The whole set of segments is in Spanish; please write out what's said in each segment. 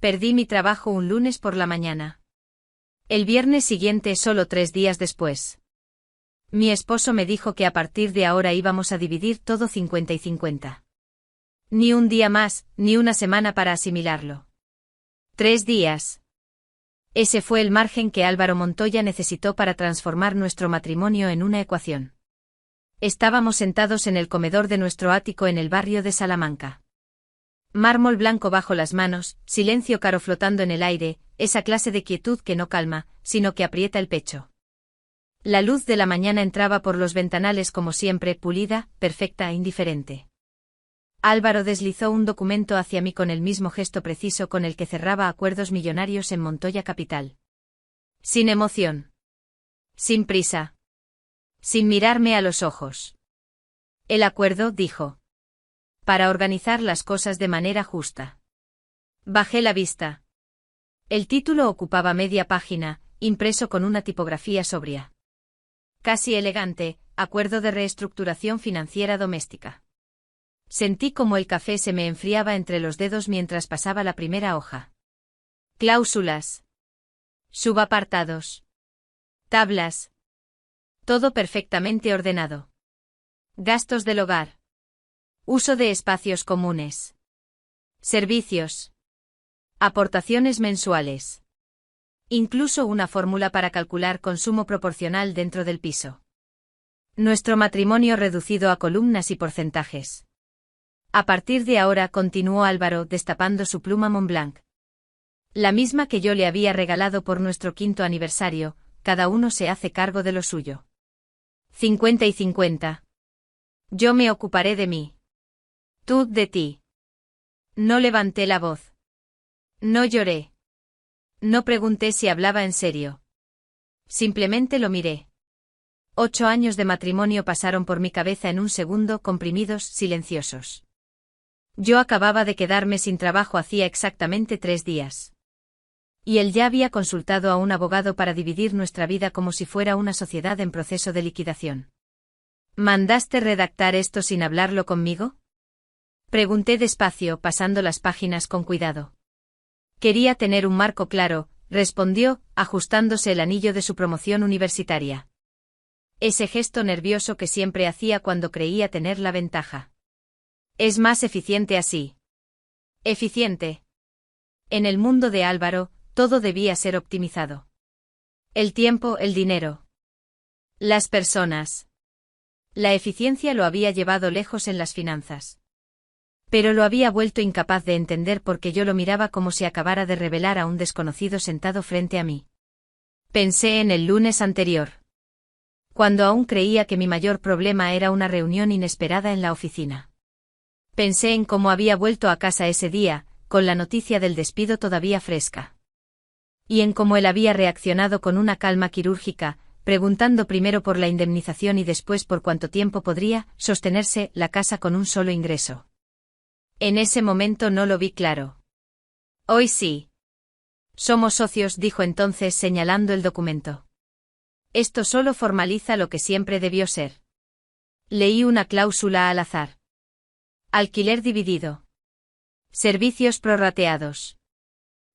Perdí mi trabajo un lunes por la mañana. El viernes siguiente, solo 3 días después. Mi esposo me dijo que a partir de ahora íbamos a dividir todo 50 y 50. Ni un día más, ni una semana para asimilarlo. 3 días. Ese fue el margen que Álvaro Montoya necesitó para transformar nuestro matrimonio en una ecuación. Estábamos sentados en el comedor de nuestro ático en el barrio de Salamanca. Mármol blanco bajo las manos, silencio caro flotando en el aire, esa clase de quietud que no calma, sino que aprieta el pecho. La luz de la mañana entraba por los ventanales como siempre, pulida, perfecta e indiferente. Álvaro deslizó un documento hacia mí con el mismo gesto preciso con el que cerraba acuerdos millonarios en Montoya Capital. Sin emoción. Sin prisa. Sin mirarme a los ojos. El acuerdo, dijo. Para organizar las cosas de manera justa. Bajé la vista. El título ocupaba media página, impreso con una tipografía sobria. Casi elegante, acuerdo de reestructuración financiera doméstica. Sentí como el café se me enfriaba entre los dedos mientras pasaba la primera hoja. Cláusulas. Subapartados. Tablas. Todo perfectamente ordenado. Gastos del hogar. Uso de espacios comunes. Servicios. Aportaciones mensuales. Incluso una fórmula para calcular consumo proporcional dentro del piso. Nuestro matrimonio reducido a columnas y porcentajes. A partir de ahora, continuó Álvaro destapando su pluma Montblanc. La misma que yo le había regalado por nuestro 5º aniversario, cada uno se hace cargo de lo suyo. 50 y 50. Yo me ocuparé de mí. Tú de ti. No levanté la voz. No lloré. No pregunté si hablaba en serio. Simplemente lo miré. 8 años de matrimonio pasaron por mi cabeza en un segundo, comprimidos, silenciosos. Yo acababa de quedarme sin trabajo hacía exactamente 3 días. Y él ya había consultado a un abogado para dividir nuestra vida como si fuera una sociedad en proceso de liquidación. ¿Mandaste redactar esto sin hablarlo conmigo? Pregunté despacio, pasando las páginas con cuidado. Quería tener un marco claro, respondió, ajustándose el anillo de su promoción universitaria. Ese gesto nervioso que siempre hacía cuando creía tener la ventaja. Es más eficiente así. Eficiente. En el mundo de Álvaro, todo debía ser optimizado. El tiempo, el dinero. Las personas. La eficiencia lo había llevado lejos en las finanzas. Pero lo había vuelto incapaz de entender porque yo lo miraba como si acabara de revelar a un desconocido sentado frente a mí. Pensé en el lunes anterior. Cuando aún creía que mi mayor problema era una reunión inesperada en la oficina. Pensé en cómo había vuelto a casa ese día, con la noticia del despido todavía fresca. Y en cómo él había reaccionado con una calma quirúrgica, preguntando primero por la indemnización y después por cuánto tiempo podría sostenerse la casa con un solo ingreso. En ese momento no lo vi claro. Hoy sí. Somos socios, dijo entonces señalando el documento. Esto solo formaliza lo que siempre debió ser. Leí una cláusula al azar. Alquiler dividido. Servicios prorrateados.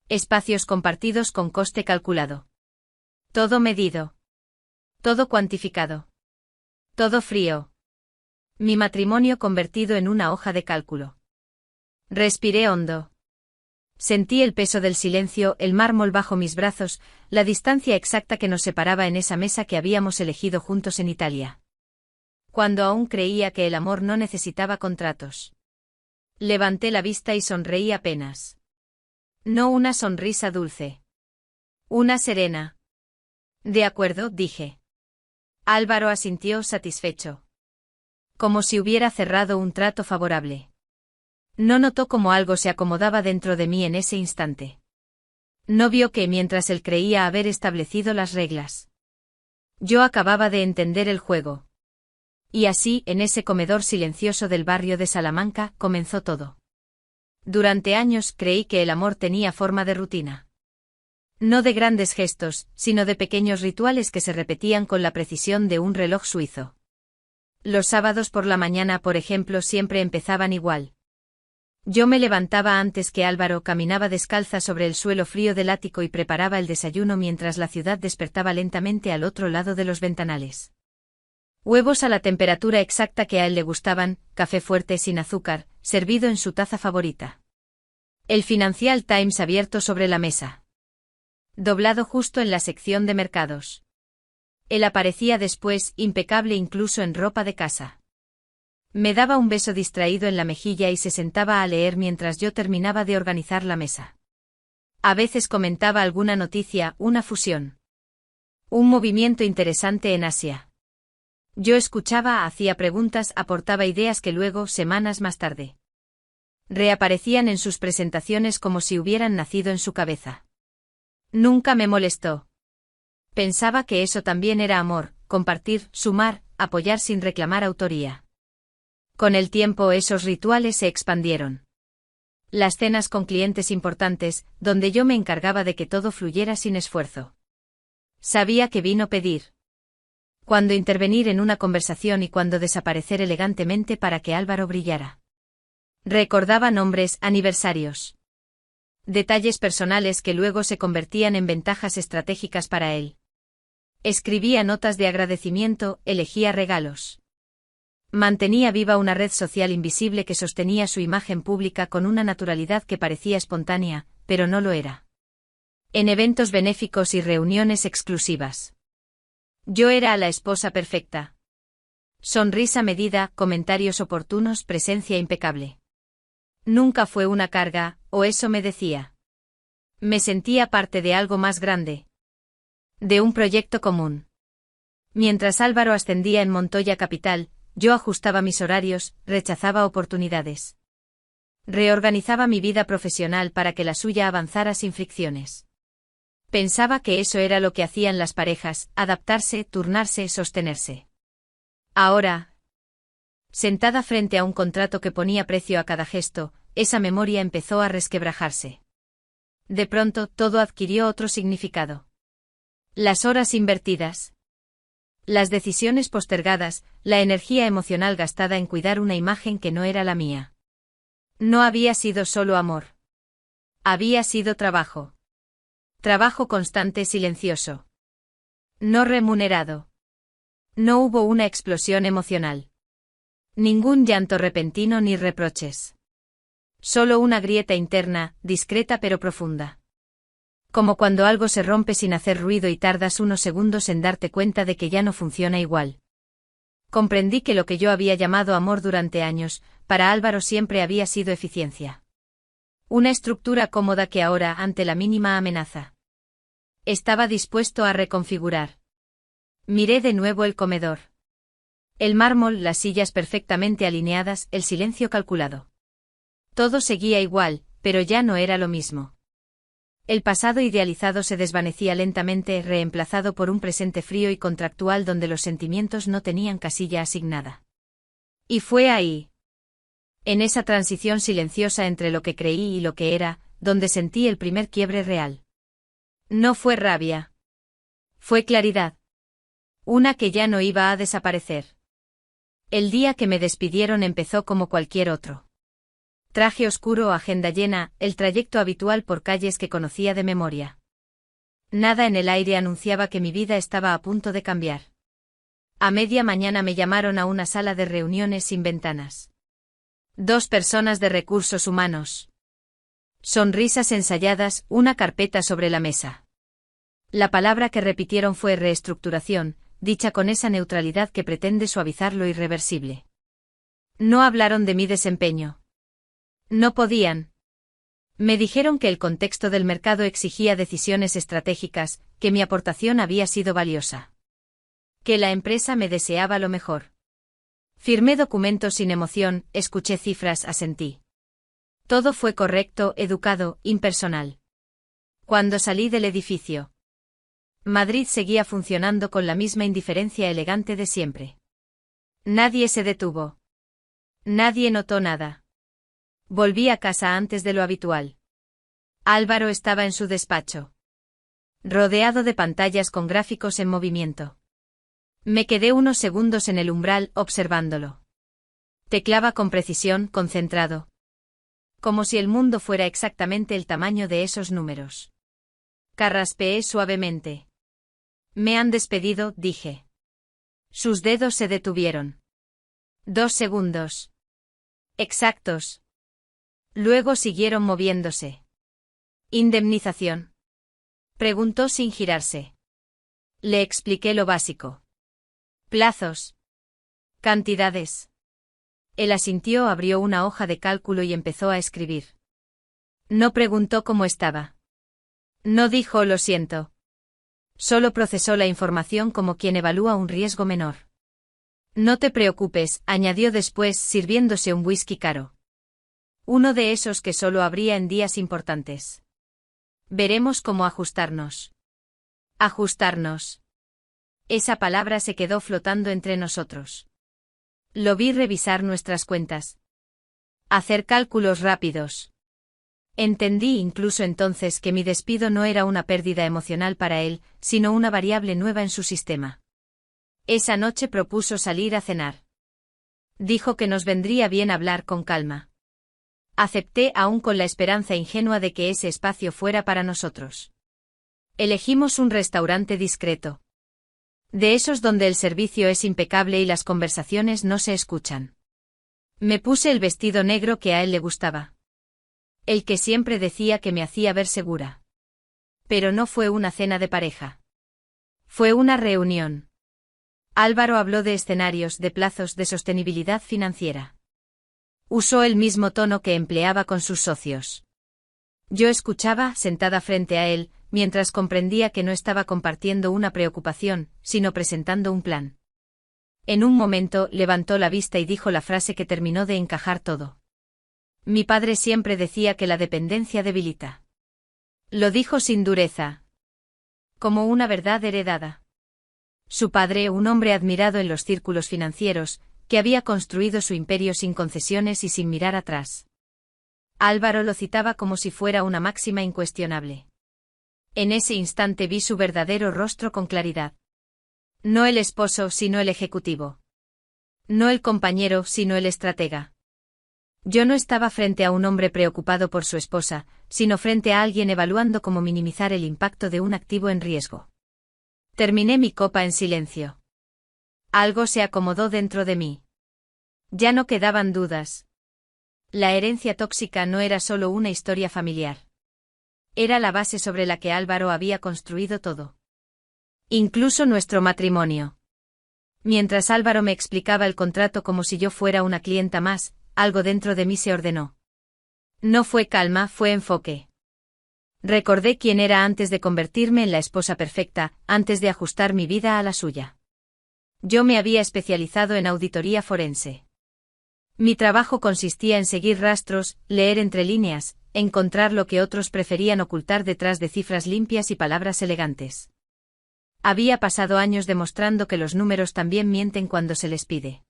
Espacios compartidos con coste calculado. Todo medido. Todo cuantificado. Todo frío. Mi matrimonio convertido en una hoja de cálculo. Respiré hondo. Sentí el peso del silencio, el mármol bajo mis brazos, la distancia exacta que nos separaba en esa mesa que habíamos elegido juntos en Italia. Cuando aún creía que el amor no necesitaba contratos. Levanté la vista y sonreí apenas. No una sonrisa dulce. Una serena. De acuerdo, dije. Álvaro asintió satisfecho. Como si hubiera cerrado un trato favorable. No notó cómo algo se acomodaba dentro de mí en ese instante. No vio que mientras él creía haber establecido las reglas. Yo acababa de entender el juego. Y así, en ese comedor silencioso del barrio de Salamanca, comenzó todo. Durante años creí que el amor tenía forma de rutina. No de grandes gestos, sino de pequeños rituales que se repetían con la precisión de un reloj suizo. Los sábados por la mañana, por ejemplo, siempre empezaban igual. Yo me levantaba antes que Álvaro, caminaba descalza sobre el suelo frío del ático y preparaba el desayuno mientras la ciudad despertaba lentamente al otro lado de los ventanales. Huevos a la temperatura exacta que a él le gustaban, café fuerte sin azúcar, servido en su taza favorita. El Financial Times abierto sobre la mesa. Doblado justo en la sección de mercados. Él aparecía después, impecable incluso en ropa de casa. Me daba un beso distraído en la mejilla y se sentaba a leer mientras yo terminaba de organizar la mesa. A veces comentaba alguna noticia, una fusión. Un movimiento interesante en Asia. Yo escuchaba, hacía preguntas, aportaba ideas que luego, semanas más tarde, reaparecían en sus presentaciones como si hubieran nacido en su cabeza. Nunca me molestó. Pensaba que eso también era amor, compartir, sumar, apoyar sin reclamar autoría. Con el tiempo esos rituales se expandieron. Las cenas con clientes importantes, donde yo me encargaba de que todo fluyera sin esfuerzo. Sabía qué vino pedir. Cuándo intervenir en una conversación y cuándo desaparecer elegantemente para que Álvaro brillara. Recordaba nombres, aniversarios. Detalles personales que luego se convertían en ventajas estratégicas para él. Escribía notas de agradecimiento, elegía regalos. Mantenía viva una red social invisible que sostenía su imagen pública con una naturalidad que parecía espontánea, pero no lo era. En eventos benéficos y reuniones exclusivas. Yo era la esposa perfecta. Sonrisa medida, comentarios oportunos, presencia impecable. Nunca fue una carga, o eso me decía. Me sentía parte de algo más grande. De un proyecto común. Mientras Álvaro ascendía en Montoya Capital, yo ajustaba mis horarios, rechazaba oportunidades. Reorganizaba mi vida profesional para que la suya avanzara sin fricciones. Pensaba que eso era lo que hacían las parejas, adaptarse, turnarse, sostenerse. Ahora, sentada frente a un contrato que ponía precio a cada gesto, esa memoria empezó a resquebrajarse. De pronto, todo adquirió otro significado. Las horas invertidas. Las decisiones postergadas, la energía emocional gastada en cuidar una imagen que no era la mía. No había sido solo amor. Había sido trabajo. Trabajo constante, silencioso. No remunerado. No hubo una explosión emocional. Ningún llanto repentino ni reproches. Solo una grieta interna, discreta pero profunda. Como cuando algo se rompe sin hacer ruido y tardas unos segundos en darte cuenta de que ya no funciona igual. Comprendí que lo que yo había llamado amor durante años, para Álvaro siempre había sido eficiencia. Una estructura cómoda que ahora, ante la mínima amenaza, estaba dispuesto a reconfigurar. Miré de nuevo el comedor. El mármol, las sillas perfectamente alineadas, el silencio calculado. Todo seguía igual, pero ya no era lo mismo. El pasado idealizado se desvanecía lentamente, reemplazado por un presente frío y contractual donde los sentimientos no tenían casilla asignada. Y fue ahí, en esa transición silenciosa entre lo que creí y lo que era, donde sentí el primer quiebre real. No fue rabia. Fue claridad. Una que ya no iba a desaparecer. El día que me despidieron empezó como cualquier otro. Traje oscuro, agenda llena, el trayecto habitual por calles que conocía de memoria. Nada en el aire anunciaba que mi vida estaba a punto de cambiar. A media mañana me llamaron a una sala de reuniones sin ventanas. 2 personas de recursos humanos. Sonrisas ensayadas, una carpeta sobre la mesa. La palabra que repitieron fue reestructuración, dicha con esa neutralidad que pretende suavizar lo irreversible. No hablaron de mi desempeño. No podían. Me dijeron que el contexto del mercado exigía decisiones estratégicas, que mi aportación había sido valiosa. Que la empresa me deseaba lo mejor. Firmé documentos sin emoción, escuché cifras, asentí. Todo fue correcto, educado, impersonal. Cuando salí del edificio, Madrid seguía funcionando con la misma indiferencia elegante de siempre. Nadie se detuvo. Nadie notó nada. Volví a casa antes de lo habitual. Álvaro estaba en su despacho, rodeado de pantallas con gráficos en movimiento. Me quedé unos segundos en el umbral observándolo. Teclaba con precisión, concentrado. Como si el mundo fuera exactamente el tamaño de esos números. Carraspeé suavemente. Me han despedido, dije. Sus dedos se detuvieron. 2 segundos. Exactos. Luego siguieron moviéndose. ¿Indemnización? Preguntó sin girarse. Le expliqué lo básico. Plazos. Cantidades. Él asintió, abrió una hoja de cálculo y empezó a escribir. No preguntó cómo estaba. No dijo lo siento. Solo procesó la información como quien evalúa un riesgo menor. No te preocupes, añadió después, sirviéndose un whisky caro. Uno de esos que solo habría en días importantes. Veremos cómo ajustarnos. Ajustarnos. Esa palabra se quedó flotando entre nosotros. Lo vi revisar nuestras cuentas. Hacer cálculos rápidos. Entendí incluso entonces que mi despido no era una pérdida emocional para él, sino una variable nueva en su sistema. Esa noche propuso salir a cenar. Dijo que nos vendría bien hablar con calma. Acepté, aún con la esperanza ingenua de que ese espacio fuera para nosotros. Elegimos un restaurante discreto. De esos donde el servicio es impecable y las conversaciones no se escuchan. Me puse el vestido negro que a él le gustaba. El que siempre decía que me hacía ver segura. Pero no fue una cena de pareja. Fue una reunión. Álvaro habló de escenarios, de plazos, de sostenibilidad financiera. Usó el mismo tono que empleaba con sus socios. Yo escuchaba, sentada frente a él, mientras comprendía que no estaba compartiendo una preocupación, sino presentando un plan. En un momento levantó la vista y dijo la frase que terminó de encajar todo. Mi padre siempre decía que la dependencia debilita. Lo dijo sin dureza. Como una verdad heredada. Su padre, un hombre admirado en los círculos financieros, que había construido su imperio sin concesiones y sin mirar atrás. Álvaro lo citaba como si fuera una máxima incuestionable. En ese instante vi su verdadero rostro con claridad. No el esposo, sino el ejecutivo. No el compañero, sino el estratega. Yo no estaba frente a un hombre preocupado por su esposa, sino frente a alguien evaluando cómo minimizar el impacto de un activo en riesgo. Terminé mi copa en silencio. Algo se acomodó dentro de mí. Ya no quedaban dudas. La herencia tóxica no era solo una historia familiar. Era la base sobre la que Álvaro había construido todo. Incluso nuestro matrimonio. Mientras Álvaro me explicaba el contrato como si yo fuera una clienta más, algo dentro de mí se ordenó. No fue calma, fue enfoque. Recordé quién era antes de convertirme en la esposa perfecta, antes de ajustar mi vida a la suya. Yo me había especializado en auditoría forense. Mi trabajo consistía en seguir rastros, leer entre líneas, encontrar lo que otros preferían ocultar detrás de cifras limpias y palabras elegantes. Había pasado años demostrando que los números también mienten cuando se les pide.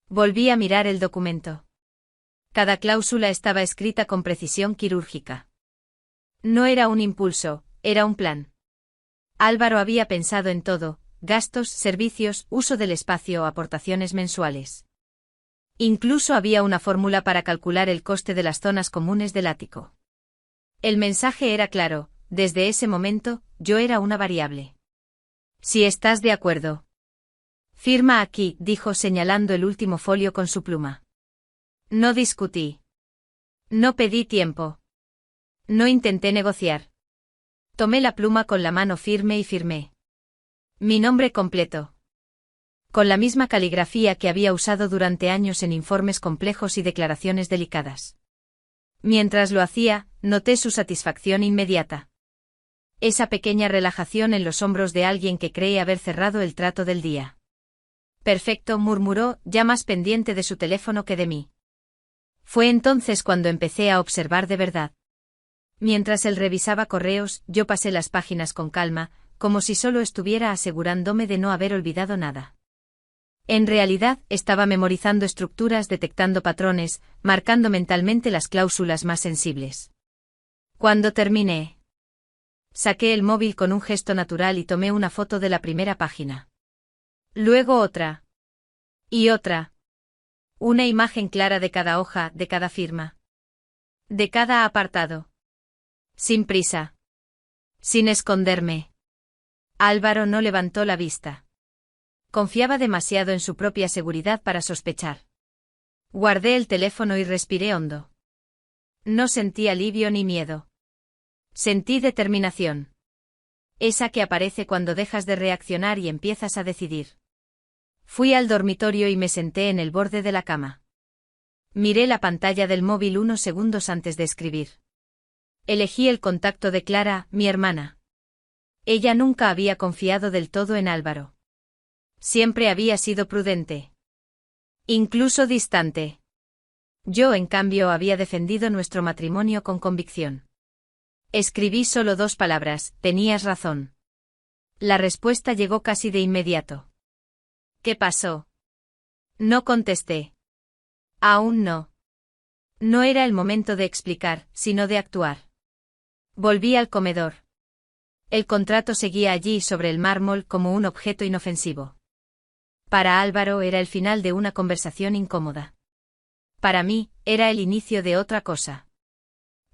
Volví a mirar el documento. Cada cláusula estaba escrita con precisión quirúrgica. No era un impulso, era un plan. Álvaro había pensado en todo: gastos, servicios, uso del espacio, aportaciones mensuales. Incluso había una fórmula para calcular el coste de las zonas comunes del ático. El mensaje era claro: desde ese momento, yo era una variable. Si estás de acuerdo. Firma aquí, dijo señalando el último folio con su pluma. No discutí. No pedí tiempo. No intenté negociar. Tomé la pluma con la mano firme y firmé. Mi nombre completo. Con la misma caligrafía que había usado durante años en informes complejos y declaraciones delicadas. Mientras lo hacía, noté su satisfacción inmediata. Esa pequeña relajación en los hombros de alguien que cree haber cerrado el trato del día. Perfecto, murmuró, ya más pendiente de su teléfono que de mí. Fue entonces cuando empecé a observar de verdad. Mientras él revisaba correos, yo pasé las páginas con calma, como si solo estuviera asegurándome de no haber olvidado nada. En realidad, estaba memorizando estructuras, detectando patrones, marcando mentalmente las cláusulas más sensibles. Cuando terminé, saqué el móvil con un gesto natural y tomé una foto de la primera página. Luego otra. Y otra. Una imagen clara de cada hoja, de cada firma. De cada apartado. Sin prisa. Sin esconderme. Álvaro no levantó la vista. Confiaba demasiado en su propia seguridad para sospechar. Guardé el teléfono y respiré hondo. No sentí alivio ni miedo. Sentí determinación. Esa que aparece cuando dejas de reaccionar y empiezas a decidir. Fui al dormitorio y me senté en el borde de la cama. Miré la pantalla del móvil unos segundos antes de escribir. Elegí el contacto de Clara, mi hermana. Ella nunca había confiado del todo en Álvaro. Siempre había sido prudente. Incluso distante. Yo, en cambio, había defendido nuestro matrimonio con convicción. Escribí solo 2 palabras: tenías razón. La respuesta llegó casi de inmediato. ¿Qué pasó? No contesté. Aún no. No era el momento de explicar, sino de actuar. Volví al comedor. El contrato seguía allí sobre el mármol como un objeto inofensivo. Para Álvaro era el final de una conversación incómoda. Para mí, era el inicio de otra cosa.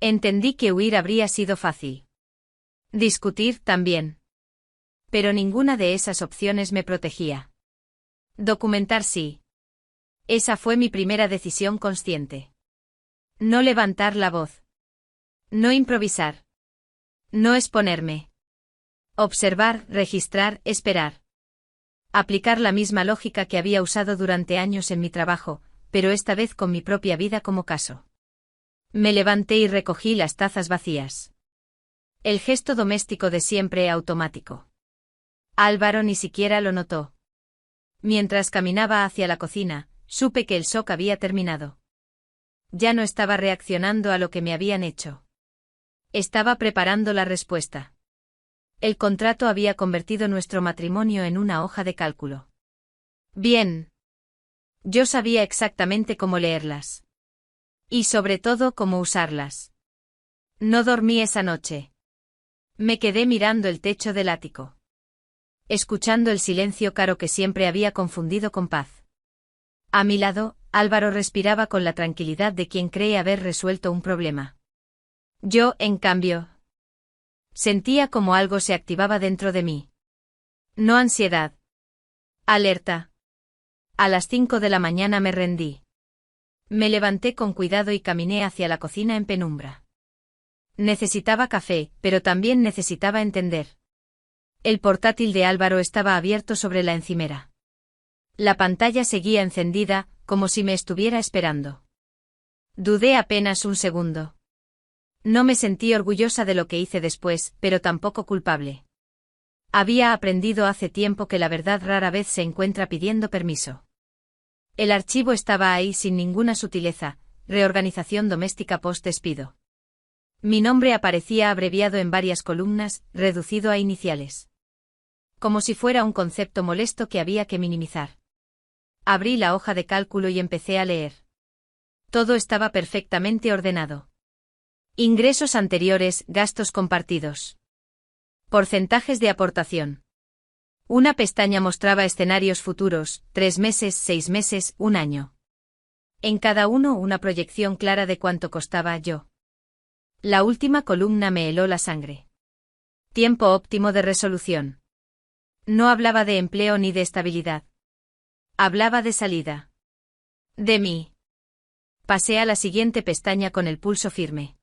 Entendí que huir habría sido fácil. Discutir también. Pero ninguna de esas opciones me protegía. Documentar sí. Esa fue mi primera decisión consciente. No levantar la voz. No improvisar. No exponerme. Observar, registrar, esperar. Aplicar la misma lógica que había usado durante años en mi trabajo, pero esta vez con mi propia vida como caso. Me levanté y recogí las tazas vacías. El gesto doméstico de siempre automático. Álvaro ni siquiera lo notó. Mientras caminaba hacia la cocina, supe que el shock había terminado. Ya no estaba reaccionando a lo que me habían hecho. Estaba preparando la respuesta. El contrato había convertido nuestro matrimonio en una hoja de cálculo. Bien. Yo sabía exactamente cómo leerlas. Y sobre todo cómo usarlas. No dormí esa noche. Me quedé mirando el techo del ático. Escuchando el silencio caro que siempre había confundido con paz. A mi lado, Álvaro respiraba con la tranquilidad de quien cree haber resuelto un problema. Yo, en cambio, sentía como algo se activaba dentro de mí. No ansiedad. Alerta. A las 5 de la mañana me rendí. Me levanté con cuidado y caminé hacia la cocina en penumbra. Necesitaba café, pero también necesitaba entender. El portátil de Álvaro estaba abierto sobre la encimera. La pantalla seguía encendida, como si me estuviera esperando. Dudé apenas un segundo. No me sentí orgullosa de lo que hice después, pero tampoco culpable. Había aprendido hace tiempo que la verdad rara vez se encuentra pidiendo permiso. El archivo estaba ahí sin ninguna sutileza: reorganización doméstica post-despido. Mi nombre aparecía abreviado en varias columnas, reducido a iniciales. Como si fuera un concepto molesto que había que minimizar. Abrí la hoja de cálculo y empecé a leer. Todo estaba perfectamente ordenado. Ingresos anteriores, gastos compartidos. Porcentajes de aportación. Una pestaña mostraba escenarios futuros: 3 meses, 6 meses, 1 año. En cada uno una proyección clara de cuánto costaba yo. La última columna me heló la sangre. Tiempo óptimo de resolución. No hablaba de empleo ni de estabilidad. Hablaba de salida. De mí. Pasé a la siguiente pestaña con el pulso firme.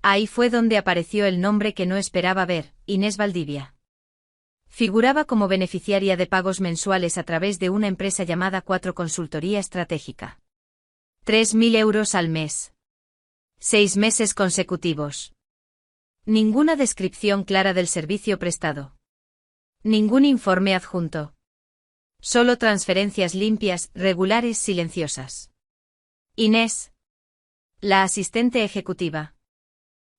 Ahí fue donde apareció el nombre que no esperaba ver: Inés Valdivia. Figuraba como beneficiaria de pagos mensuales a través de una empresa llamada 4 Consultoría Estratégica. 3.000 euros al mes. 6 meses consecutivos. Ninguna descripción clara del servicio prestado. Ningún informe adjunto. Solo transferencias limpias, regulares, silenciosas. Inés. La asistente ejecutiva.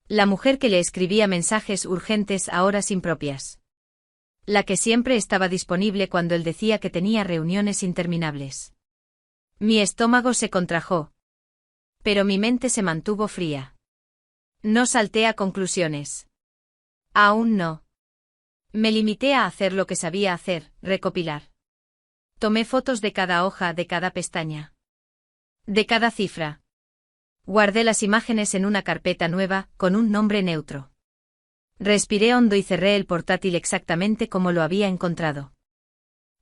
La mujer que le escribía mensajes urgentes a horas impropias. La que siempre estaba disponible cuando él decía que tenía reuniones interminables. Mi estómago se contrajo. Pero mi mente se mantuvo fría. No salté a conclusiones. Aún no. Me limité a hacer lo que sabía hacer: recopilar. Tomé fotos de cada hoja, de cada pestaña. De cada cifra. Guardé las imágenes en una carpeta nueva, con un nombre neutro. Respiré hondo y cerré el portátil exactamente como lo había encontrado.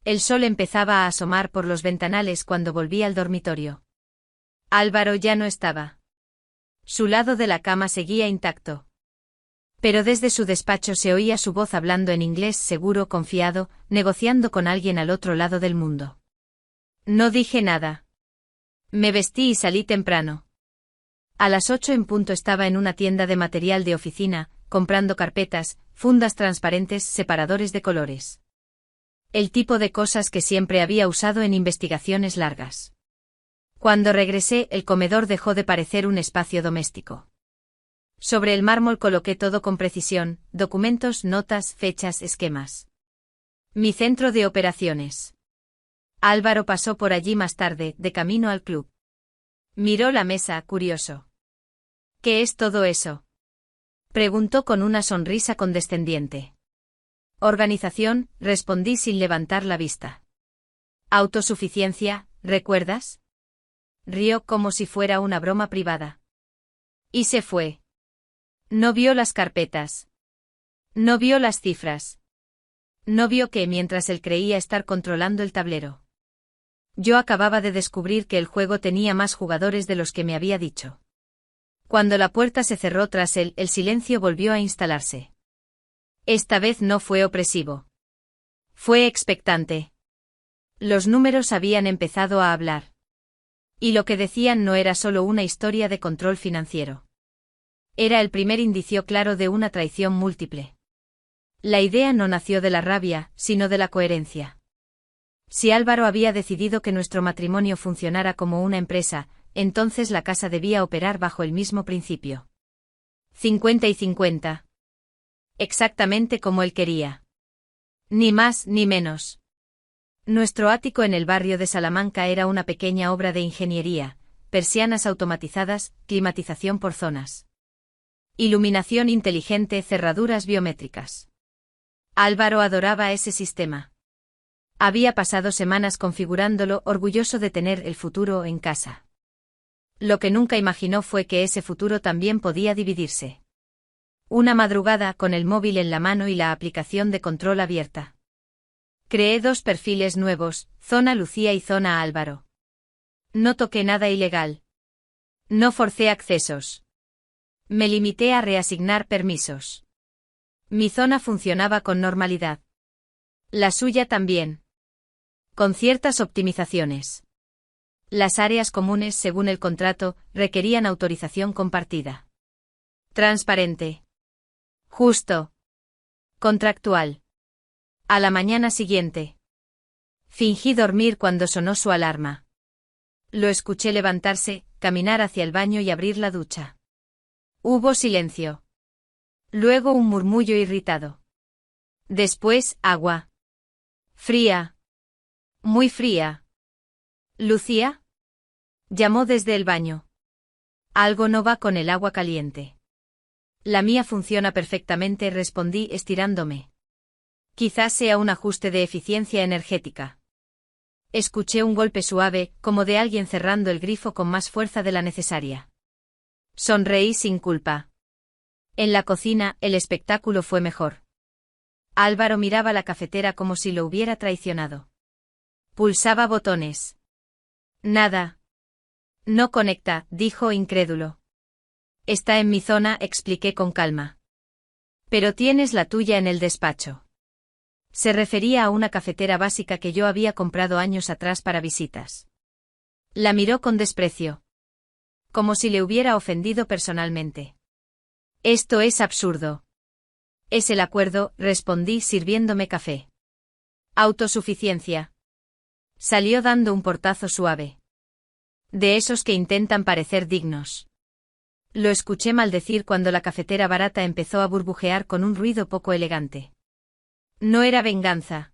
El sol empezaba a asomar por los ventanales cuando volví al dormitorio. Álvaro ya no estaba. Su lado de la cama seguía intacto. Pero desde su despacho se oía su voz hablando en inglés seguro, confiado, negociando con alguien al otro lado del mundo. No dije nada. Me vestí y salí temprano. A las 8 en punto estaba en una tienda de material de oficina, comprando carpetas, fundas transparentes, separadores de colores. El tipo de cosas que siempre había usado en investigaciones largas. Cuando regresé, el comedor dejó de parecer un espacio doméstico. Sobre el mármol coloqué todo con precisión, documentos, notas, fechas, esquemas. Mi centro de operaciones. Álvaro pasó por allí más tarde, de camino al club. Miró la mesa, curioso. ¿Qué es todo eso?, preguntó con una sonrisa condescendiente. Organización, respondí sin levantar la vista. Autosuficiencia, ¿recuerdas? Rió como si fuera una broma privada. Y se fue. No vio las carpetas. No vio las cifras. No vio que mientras él creía estar controlando el tablero. Yo acababa de descubrir que el juego tenía más jugadores de los que me había dicho. Cuando la puerta se cerró tras él, el silencio volvió a instalarse. Esta vez no fue opresivo. Fue expectante. Los números habían empezado a hablar. Y lo que decían no era solo una historia de control financiero. Era el primer indicio claro de una traición múltiple. La idea no nació de la rabia, sino de la coherencia. Si Álvaro había decidido que nuestro matrimonio funcionara como una empresa, entonces la casa debía operar bajo el mismo principio. 50 y 50. Exactamente como él quería. Ni más ni menos. Nuestro ático en el barrio de Salamanca era una pequeña obra de ingeniería, persianas automatizadas, climatización por zonas. Iluminación inteligente, cerraduras biométricas. Álvaro adoraba ese sistema. Había pasado semanas configurándolo, orgulloso de tener el futuro en casa. Lo que nunca imaginó fue que ese futuro también podía dividirse. Una madrugada, con el móvil en la mano y la aplicación de control abierta. Creé 2 perfiles nuevos, Zona Lucía y Zona Álvaro. No toqué nada ilegal. No forcé accesos. Me limité a reasignar permisos. Mi zona funcionaba con normalidad. La suya también. Con ciertas optimizaciones. Las áreas comunes, según el contrato, requerían autorización compartida. Transparente. Justo. Contractual. A la mañana siguiente. Fingí dormir cuando sonó su alarma. Lo escuché levantarse, caminar hacia el baño y abrir la ducha. Hubo silencio. Luego un murmullo irritado. Después, agua. Fría. Muy fría. ¿Lucía? Llamó desde el baño. Algo no va con el agua caliente. La mía funciona perfectamente, respondí estirándome. Quizás sea un ajuste de eficiencia energética. Escuché un golpe suave, como de alguien cerrando el grifo con más fuerza de la necesaria. Sonreí sin culpa. En la cocina, el espectáculo fue mejor. Álvaro miraba la cafetera como si lo hubiera traicionado. Pulsaba botones. Nada. No conecta, dijo incrédulo. Está en mi zona, expliqué con calma. Pero tienes la tuya en el despacho. Se refería a una cafetera básica que yo había comprado años atrás para visitas. La miró con desprecio. Como si le hubiera ofendido personalmente. Esto es absurdo. Es el acuerdo, respondí sirviéndome café. Autosuficiencia. Salió dando un portazo suave. De esos que intentan parecer dignos. Lo escuché maldecir cuando la cafetera barata empezó a burbujear con un ruido poco elegante. No era venganza.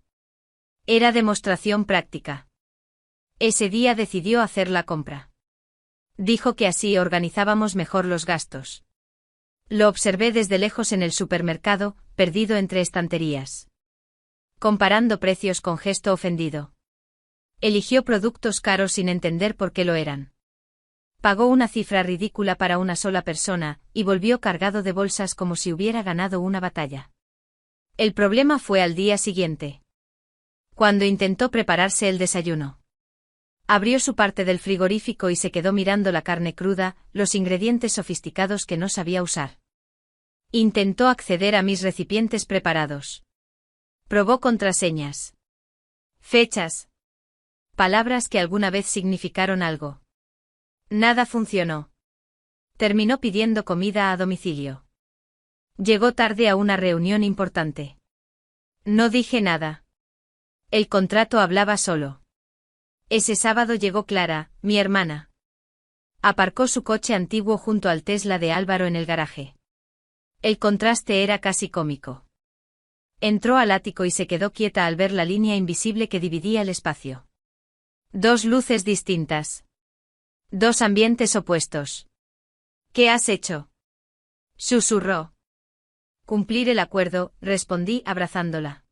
Era demostración práctica. Ese día decidió hacer la compra. Dijo que así organizábamos mejor los gastos. Lo observé desde lejos en el supermercado, perdido entre estanterías. Comparando precios con gesto ofendido. Eligió productos caros sin entender por qué lo eran. Pagó una cifra ridícula para una sola persona, y volvió cargado de bolsas como si hubiera ganado una batalla. El problema fue al día siguiente, cuando intentó prepararse el desayuno. Abrió su parte del frigorífico y se quedó mirando la carne cruda, los ingredientes sofisticados que no sabía usar. Intentó acceder a mis recipientes preparados. Probó contraseñas, fechas, palabras que alguna vez significaron algo. Nada funcionó. Terminó pidiendo comida a domicilio. Llegó tarde a una reunión importante. No dije nada. El contrato hablaba solo. Ese sábado llegó Clara, mi hermana. Aparcó su coche antiguo junto al Tesla de Álvaro en el garaje. El contraste era casi cómico. Entró al ático y se quedó quieta al ver la línea invisible que dividía el espacio. Dos luces distintas. Dos ambientes opuestos. ¿Qué has hecho?, susurró. Cumplir el acuerdo, respondí abrazándola.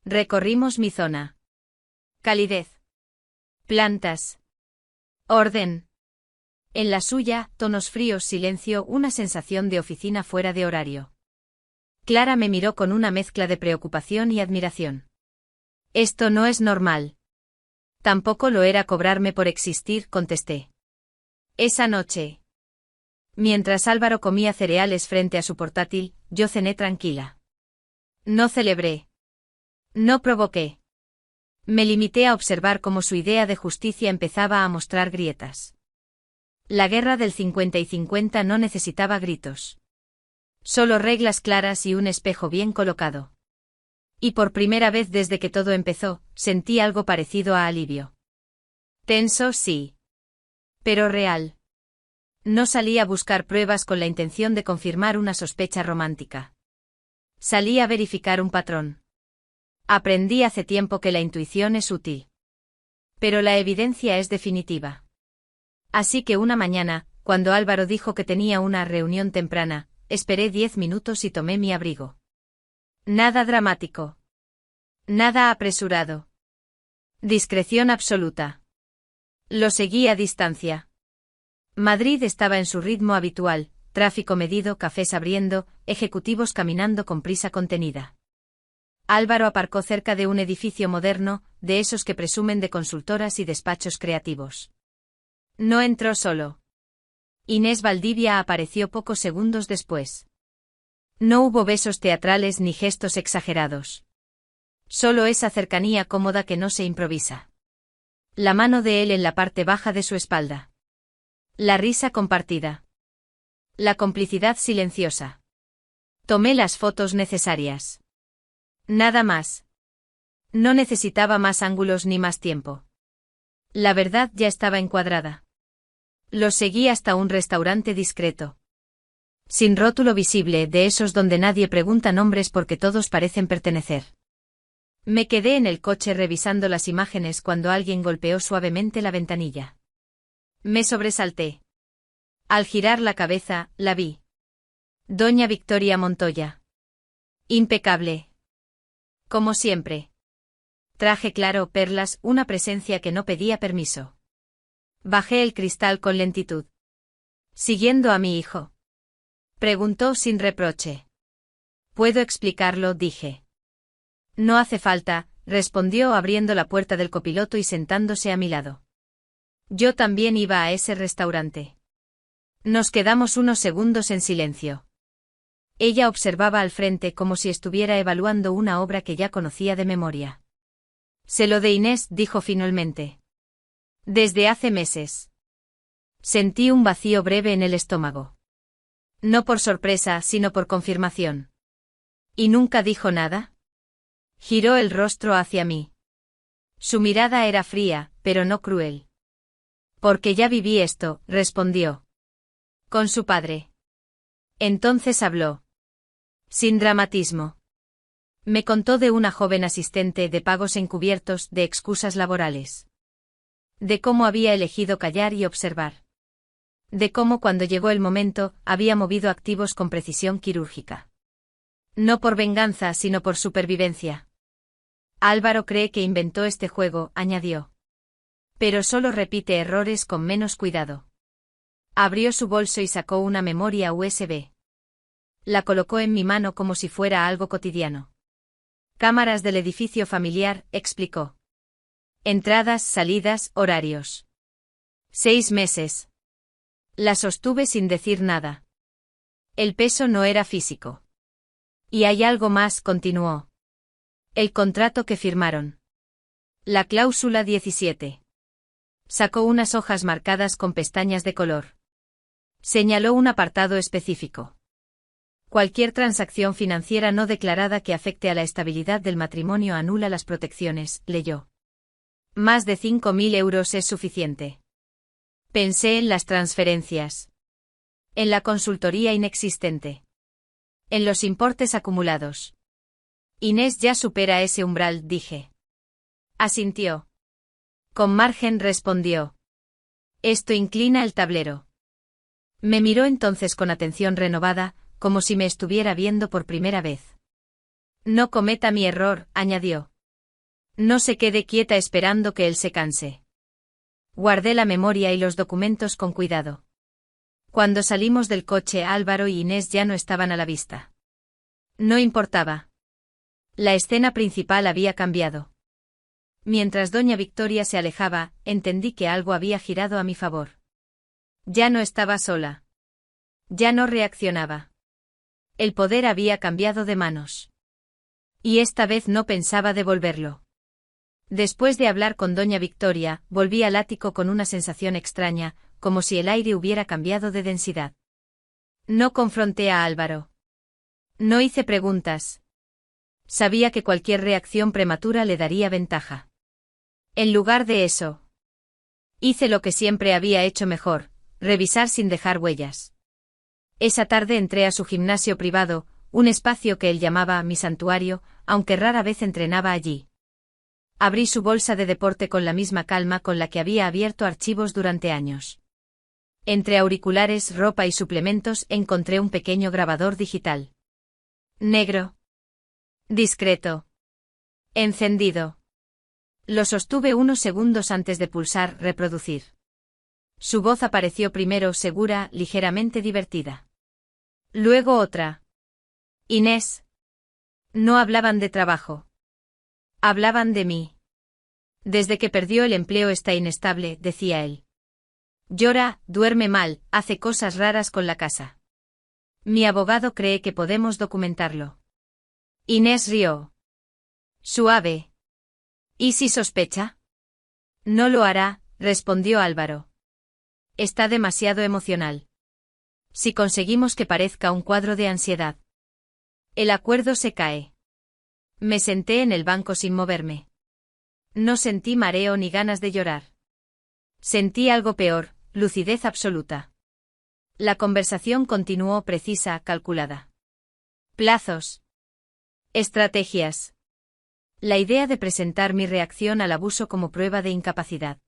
Recorrimos mi zona. Calidez. Plantas. Orden. En la suya, tonos fríos, silencio, una sensación de oficina fuera de horario. Clara me miró con una mezcla de preocupación y admiración. Esto no es normal. Tampoco lo era cobrarme por existir, contesté. Esa noche, mientras Álvaro comía cereales frente a su portátil, yo cené tranquila. No celebré. No provoqué. Me limité a observar cómo su idea de justicia empezaba a mostrar grietas. La guerra del 50 y 50 no necesitaba gritos. Solo reglas claras y un espejo bien colocado. Y por primera vez desde que todo empezó, sentí algo parecido a alivio. Tenso, sí. Pero real. No salí a buscar pruebas con la intención de confirmar una sospecha romántica. Salí a verificar un patrón. Aprendí hace tiempo que la intuición es útil. Pero la evidencia es definitiva. Así que una mañana, cuando Álvaro dijo que tenía una reunión temprana, esperé 10 minutos y tomé mi abrigo. Nada dramático. Nada apresurado. Discreción absoluta. Lo seguí a distancia. Madrid estaba en su ritmo habitual, tráfico medido, cafés abriendo, ejecutivos caminando con prisa contenida. Álvaro aparcó cerca de un edificio moderno, de esos que presumen de consultoras y despachos creativos. No entró solo. Inés Valdivia apareció pocos segundos después. No hubo besos teatrales ni gestos exagerados. Solo esa cercanía cómoda que no se improvisa. La mano de él en la parte baja de su espalda. La risa compartida. La complicidad silenciosa. Tomé las fotos necesarias. Nada más. No necesitaba más ángulos ni más tiempo. La verdad ya estaba encuadrada. Los seguí hasta un restaurante discreto. Sin rótulo visible, de esos donde nadie pregunta nombres porque todos parecen pertenecer. Me quedé en el coche revisando las imágenes cuando alguien golpeó suavemente la ventanilla. Me sobresalté. Al girar la cabeza, la vi. Doña Victoria Montoya. Impecable. Como siempre. Traje claro, perlas, una presencia que no pedía permiso. Bajé el cristal con lentitud. ¿Siguiendo a mi hijo?, preguntó sin reproche. ¿Puedo explicarlo?, dije. No hace falta, respondió abriendo la puerta del copiloto y sentándose a mi lado. Yo también iba a ese restaurante. Nos quedamos unos segundos en silencio. Ella observaba al frente como si estuviera evaluando una obra que ya conocía de memoria. Se lo de Inés, dijo finalmente. Desde hace meses. Sentí un vacío breve en el estómago. No por sorpresa, sino por confirmación. ¿Y nunca dijo nada? Giró el rostro hacia mí. Su mirada era fría, pero no cruel. Porque ya viví esto, respondió. Con su padre. Entonces habló. Sin dramatismo. Me contó de una joven asistente, de pagos encubiertos, de excusas laborales. De cómo había elegido callar y observar. De cómo cuando llegó el momento, había movido activos con precisión quirúrgica. No por venganza, sino por supervivencia. Álvaro cree que inventó este juego, añadió. Pero solo repite errores con menos cuidado. Abrió su bolso y sacó una memoria USB. La colocó en mi mano como si fuera algo cotidiano. Cámaras del edificio familiar, explicó. Entradas, salidas, horarios. 6 meses. La sostuve sin decir nada. El peso no era físico. Y hay algo más, continuó. El contrato que firmaron. La cláusula 17. Sacó unas hojas marcadas con pestañas de color. Señaló un apartado específico. Cualquier transacción financiera no declarada que afecte a la estabilidad del matrimonio anula las protecciones, leyó. Más de 5.000 euros es suficiente. Pensé en las transferencias. En la consultoría inexistente. En los importes acumulados. Inés ya supera ese umbral, dije. Asintió. Con margen, respondió. Esto inclina el tablero. Me miró entonces con atención renovada, como si me estuviera viendo por primera vez. No cometa mi error, añadió. No se quede quieta esperando que él se canse. Guardé la memoria y los documentos con cuidado. Cuando salimos del coche, Álvaro y Inés ya no estaban a la vista. No importaba. La escena principal había cambiado. Mientras doña Victoria se alejaba, entendí que algo había girado a mi favor. Ya no estaba sola. Ya no reaccionaba. El poder había cambiado de manos. Y esta vez no pensaba devolverlo. Después de hablar con doña Victoria, volví al ático con una sensación extraña, como si el aire hubiera cambiado de densidad. No confronté a Álvaro. No hice preguntas. Sabía que cualquier reacción prematura le daría ventaja. En lugar de eso, hice lo que siempre había hecho mejor, revisar sin dejar huellas. Esa tarde entré a su gimnasio privado, un espacio que él llamaba mi santuario, aunque rara vez entrenaba allí. Abrí su bolsa de deporte con la misma calma con la que había abierto archivos durante años. Entre auriculares, ropa y suplementos encontré un pequeño grabador digital. Negro. Discreto. Encendido. Lo sostuve unos segundos antes de pulsar reproducir. Su voz apareció primero segura, ligeramente divertida. Luego otra. Inés. No hablaban de trabajo. Hablaban de mí. Desde que perdió el empleo está inestable, decía él. Llora, duerme mal, hace cosas raras con la casa. Mi abogado cree que podemos documentarlo. Inés rió. Suave. ¿Y si sospecha? No lo hará, respondió Álvaro. Está demasiado emocional. Si conseguimos que parezca un cuadro de ansiedad. El acuerdo se cae. Me senté en el banco sin moverme. No sentí mareo ni ganas de llorar. Sentí algo peor, lucidez absoluta. La conversación continuó precisa, calculada. Plazos. Estrategias. La idea de presentar mi reacción al abuso como prueba de incapacidad.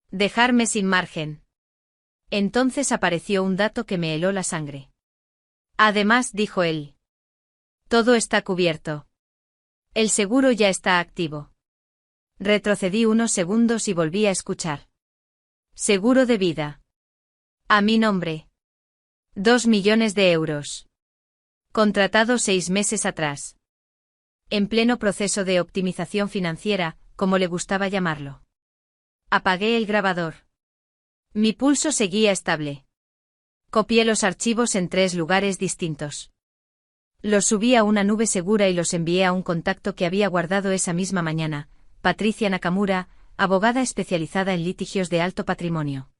Dejarme sin margen. Entonces apareció un dato que me heló la sangre. Además, dijo él. Todo está cubierto. El seguro ya está activo. Retrocedí unos segundos y volví a escuchar. Seguro de vida. A mi nombre. 2 millones de euros. Contratado 6 meses atrás. En pleno proceso de optimización financiera, como le gustaba llamarlo. Apagué el grabador. Mi pulso seguía estable. Copié los archivos en 3 lugares distintos. Los subí a una nube segura y los envié a un contacto que había guardado esa misma mañana, Patricia Nakamura, abogada especializada en litigios de alto patrimonio.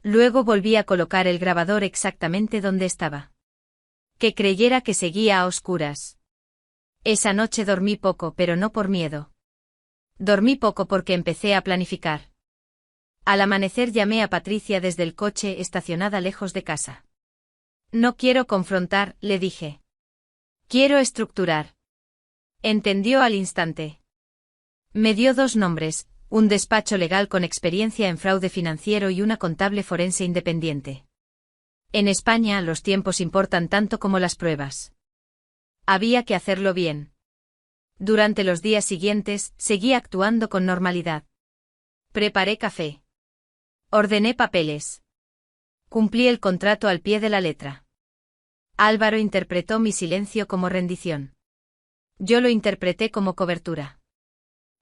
Luego volví a colocar el grabador exactamente donde estaba. Que creyera que seguía a oscuras. Esa noche dormí poco, pero no por miedo. Dormí poco porque empecé a planificar. Al amanecer llamé a Patricia desde el coche estacionada lejos de casa. No quiero confrontar, le dije. Quiero estructurar. Entendió al instante. Me dio 2 nombres, un despacho legal con experiencia en fraude financiero y una contable forense independiente. En España los tiempos importan tanto como las pruebas. Había que hacerlo bien. Durante los días siguientes, seguí actuando con normalidad. Preparé café. Ordené papeles. Cumplí el contrato al pie de la letra. Álvaro interpretó mi silencio como rendición. Yo lo interpreté como cobertura.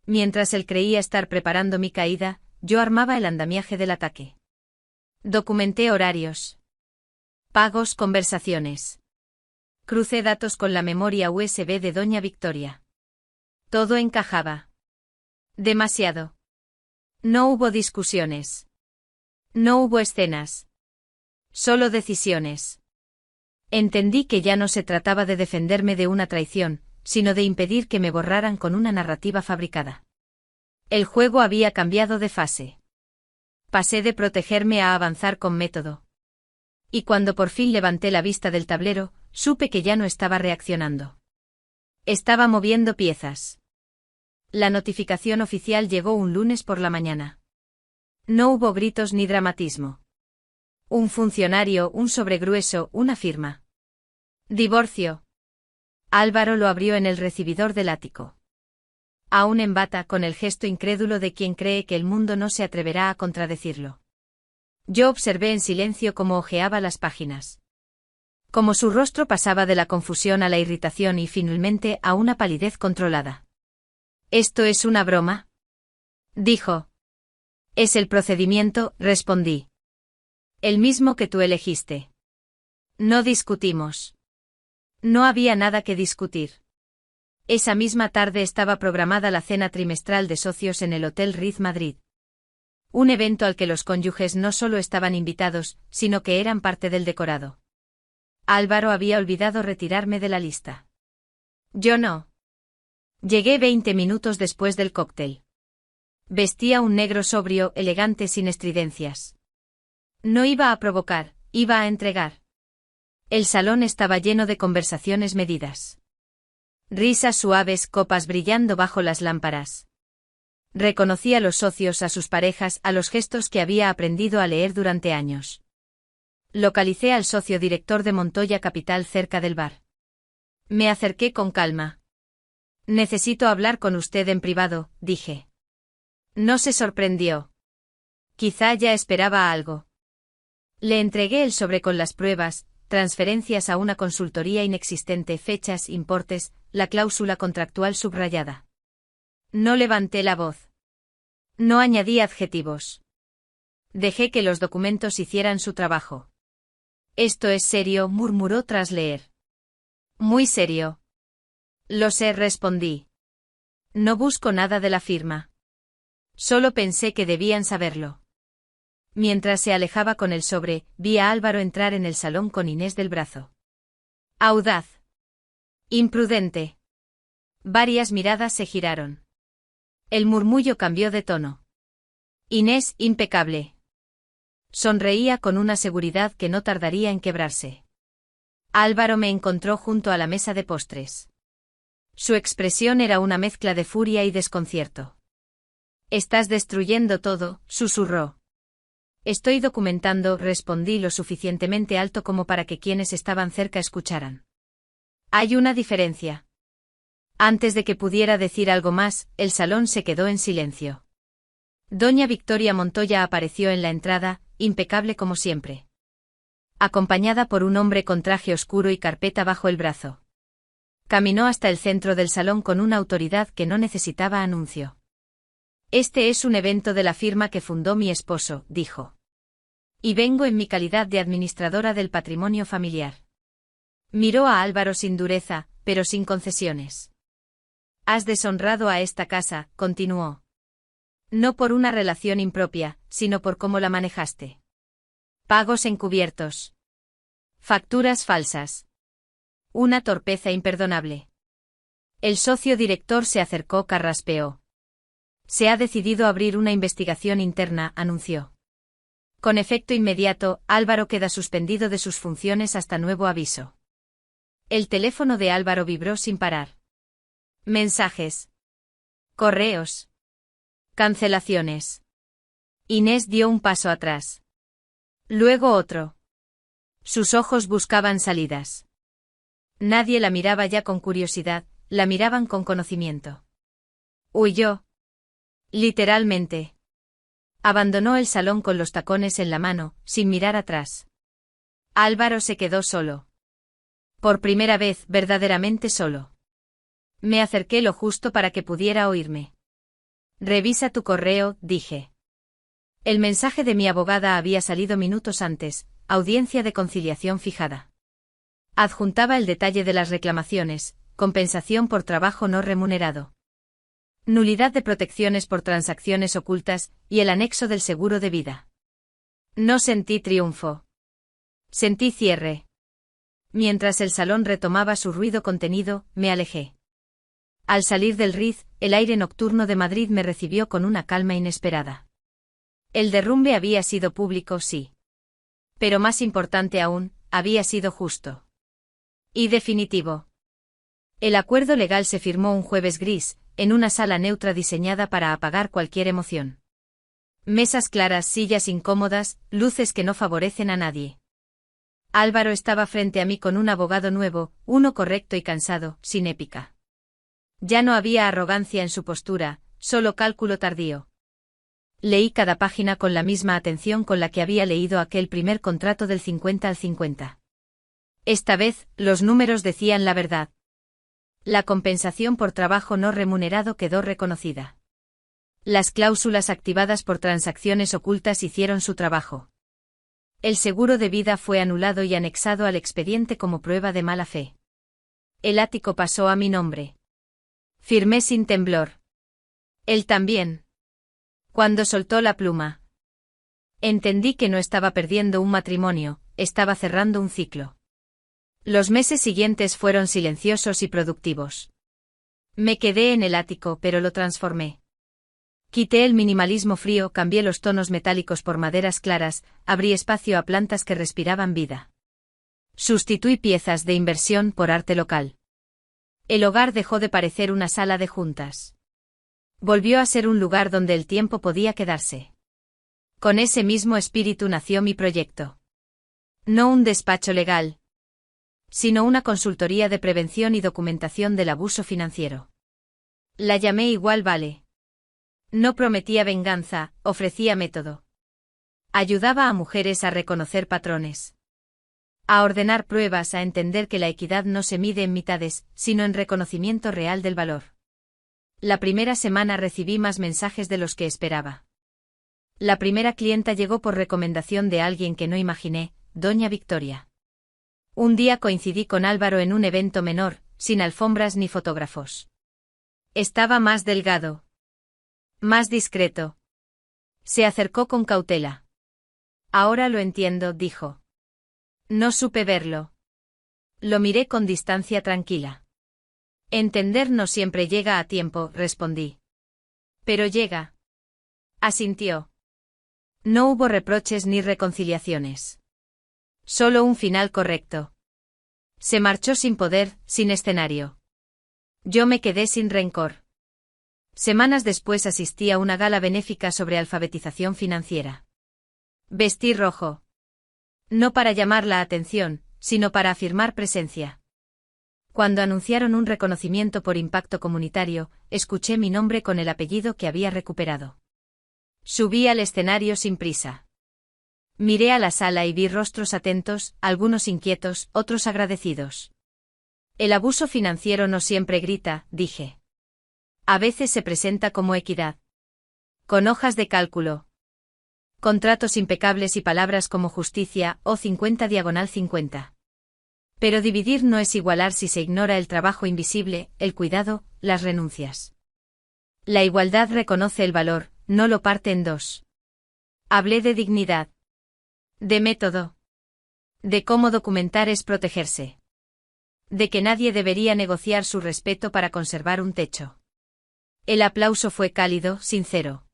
Mientras él creía estar preparando mi caída, yo armaba el andamiaje del ataque. Documenté horarios, pagos, conversaciones. Crucé datos con la memoria USB de Doña Victoria. Todo encajaba. Demasiado. No hubo discusiones. No hubo escenas. Solo decisiones. Entendí que ya no se trataba de defenderme de una traición, sino de impedir que me borraran con una narrativa fabricada. El juego había cambiado de fase. Pasé de protegerme a avanzar con método. Y cuando por fin levanté la vista del tablero, supe que ya no estaba reaccionando. Estaba moviendo piezas. La notificación oficial llegó un lunes por la mañana. No hubo gritos ni dramatismo. Un funcionario, un sobregrueso, una firma. Divorcio. Álvaro lo abrió en el recibidor del ático. Aún en bata, con el gesto incrédulo de quien cree que el mundo no se atreverá a contradecirlo. Yo observé en silencio cómo hojeaba las páginas. Cómo su rostro pasaba de la confusión a la irritación y finalmente a una palidez controlada. ¿Esto es una broma?, dijo. Es el procedimiento, respondí. El mismo que tú elegiste. No discutimos. No había nada que discutir. Esa misma tarde estaba programada la cena trimestral de socios en el Hotel Ritz Madrid. Un evento al que los cónyuges no solo estaban invitados, sino que eran parte del decorado. Álvaro había olvidado retirarme de la lista. Yo no. Llegué 20 minutos después del cóctel. Vestía un negro sobrio, elegante, sin estridencias. No iba a provocar, iba a entregar. El salón estaba lleno de conversaciones medidas. Risas suaves, copas brillando bajo las lámparas. Reconocí a los socios, a sus parejas, a los gestos que había aprendido a leer durante años. Localicé al socio director de Montoya Capital cerca del bar. Me acerqué con calma. Necesito hablar con usted en privado, dije. No se sorprendió. Quizá ya esperaba algo. Le entregué el sobre con las pruebas, transferencias a una consultoría inexistente, fechas, importes, la cláusula contractual subrayada. No levanté la voz. No añadí adjetivos. Dejé que los documentos hicieran su trabajo. Esto es serio, murmuró tras leer. Muy serio. Lo sé, respondí. No busco nada de la firma. Solo pensé que debían saberlo. Mientras se alejaba con el sobre, vi a Álvaro entrar en el salón con Inés del brazo. Audaz. Imprudente. Varias miradas se giraron. El murmullo cambió de tono. Inés, impecable. Sonreía con una seguridad que no tardaría en quebrarse. Álvaro me encontró junto a la mesa de postres. Su expresión era una mezcla de furia y desconcierto. Estás destruyendo todo, susurró. Estoy documentando, respondí lo suficientemente alto como para que quienes estaban cerca escucharan. Hay una diferencia. Antes de que pudiera decir algo más, el salón se quedó en silencio. Doña Victoria Montoya apareció en la entrada, impecable como siempre. Acompañada por un hombre con traje oscuro y carpeta bajo el brazo. Caminó hasta el centro del salón con una autoridad que no necesitaba anuncio. Este es un evento de la firma que fundó mi esposo, dijo. Y vengo en mi calidad de administradora del patrimonio familiar. Miró a Álvaro sin dureza, pero sin concesiones. Has deshonrado a esta casa, continuó. No por una relación impropia, sino por cómo la manejaste. Pagos encubiertos. Facturas falsas. Una torpeza imperdonable. El socio director se acercó, carraspeó. Se ha decidido abrir una investigación interna, anunció. Con efecto inmediato, Álvaro queda suspendido de sus funciones hasta nuevo aviso. El teléfono de Álvaro vibró sin parar. Mensajes. Correos. Cancelaciones. Inés dio un paso atrás. Luego otro. Sus ojos buscaban salidas. Nadie la miraba ya con curiosidad, la miraban con conocimiento. Huyó. Literalmente. Abandonó el salón con los tacones en la mano, sin mirar atrás. Álvaro se quedó solo. Por primera vez, verdaderamente solo. Me acerqué lo justo para que pudiera oírme. Revisa tu correo, dije. El mensaje de mi abogada había salido minutos antes, audiencia de conciliación fijada. Adjuntaba el detalle de las reclamaciones, compensación por trabajo no remunerado. Nulidad de protecciones por transacciones ocultas, y el anexo del seguro de vida. No sentí triunfo. Sentí cierre. Mientras el salón retomaba su ruido contenido, me alejé. Al salir del Riz, el aire nocturno de Madrid me recibió con una calma inesperada. El derrumbe había sido público, sí. Pero más importante aún, había sido justo. Y definitivo. El acuerdo legal se firmó un jueves gris, en una sala neutra diseñada para apagar cualquier emoción. Mesas claras, sillas incómodas, luces que no favorecen a nadie. Álvaro estaba frente a mí con un abogado nuevo, uno correcto y cansado, sin épica. Ya no había arrogancia en su postura, solo cálculo tardío. Leí cada página con la misma atención con la que había leído aquel primer contrato del 50 al 50. Esta vez, los números decían la verdad. La compensación por trabajo no remunerado quedó reconocida. Las cláusulas activadas por transacciones ocultas hicieron su trabajo. El seguro de vida fue anulado y anexado al expediente como prueba de mala fe. El ático pasó a mi nombre. Firmé sin temblor. Él también. Cuando soltó la pluma, entendí que no estaba perdiendo un matrimonio, estaba cerrando un ciclo. Los meses siguientes fueron silenciosos y productivos. Me quedé en el ático, pero lo transformé. Quité el minimalismo frío, cambié los tonos metálicos por maderas claras, abrí espacio a plantas que respiraban vida. Sustituí piezas de inversión por arte local. El hogar dejó de parecer una sala de juntas. Volvió a ser un lugar donde el tiempo podía quedarse. Con ese mismo espíritu nació mi proyecto. No un despacho legal, sino una consultoría de prevención y documentación del abuso financiero. La llamé Igual Vale. No prometía venganza, ofrecía método. Ayudaba a mujeres a reconocer patrones. A ordenar pruebas, a entender que la equidad no se mide en mitades, sino en reconocimiento real del valor. La primera semana recibí más mensajes de los que esperaba. La primera clienta llegó por recomendación de alguien que no imaginé, doña Victoria. Un día coincidí con Álvaro en un evento menor, sin alfombras ni fotógrafos. Estaba más delgado. Más discreto. Se acercó con cautela. Ahora lo entiendo, dijo. No supe verlo. Lo miré con distancia tranquila. Entender no siempre llega a tiempo, respondí. Pero llega. Asintió. No hubo reproches ni reconciliaciones. Solo un final correcto. Se marchó sin poder, sin escenario. Yo me quedé sin rencor. Semanas después asistí a una gala benéfica sobre alfabetización financiera. Vestí rojo. No para llamar la atención, sino para afirmar presencia. Cuando anunciaron un reconocimiento por impacto comunitario, escuché mi nombre con el apellido que había recuperado. Subí al escenario sin prisa. Miré a la sala y vi rostros atentos, algunos inquietos, otros agradecidos. El abuso financiero no siempre grita, dije. A veces se presenta como equidad. Con hojas de cálculo. Contratos impecables y palabras como justicia o 50/50. Pero dividir no es igualar si se ignora el trabajo invisible, el cuidado, las renuncias. La igualdad reconoce el valor, no lo parte en dos. Hablé de dignidad. De método. De cómo documentar es protegerse. De que nadie debería negociar su respeto para conservar un techo. El aplauso fue cálido, sincero.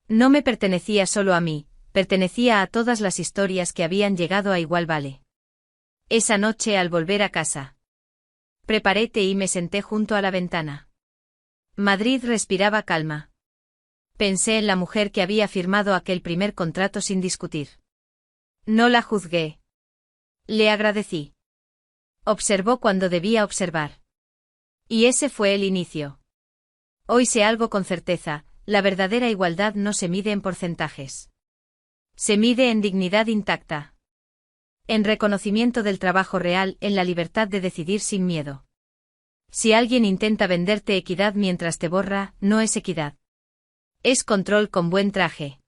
No me pertenecía solo a mí, pertenecía a todas las historias que habían llegado a Igual Vale. Esa noche al volver a casa, preparé té y me senté junto a la ventana. Madrid respiraba calma. Pensé en la mujer que había firmado aquel primer contrato sin discutir. No la juzgué. Le agradecí. Observó cuando debía observar. Y ese fue el inicio. Hoy sé algo con certeza, La verdadera igualdad no se mide en porcentajes. Se mide en dignidad intacta. En reconocimiento del trabajo real, en la libertad de decidir sin miedo. Si alguien intenta venderte equidad mientras te borra, no es equidad. Es control con buen traje.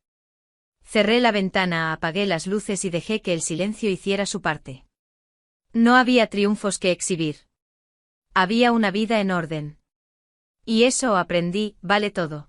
Cerré la ventana, apagué las luces y dejé que el silencio hiciera su parte. No había triunfos que exhibir. Había una vida en orden. Y eso aprendí, vale todo.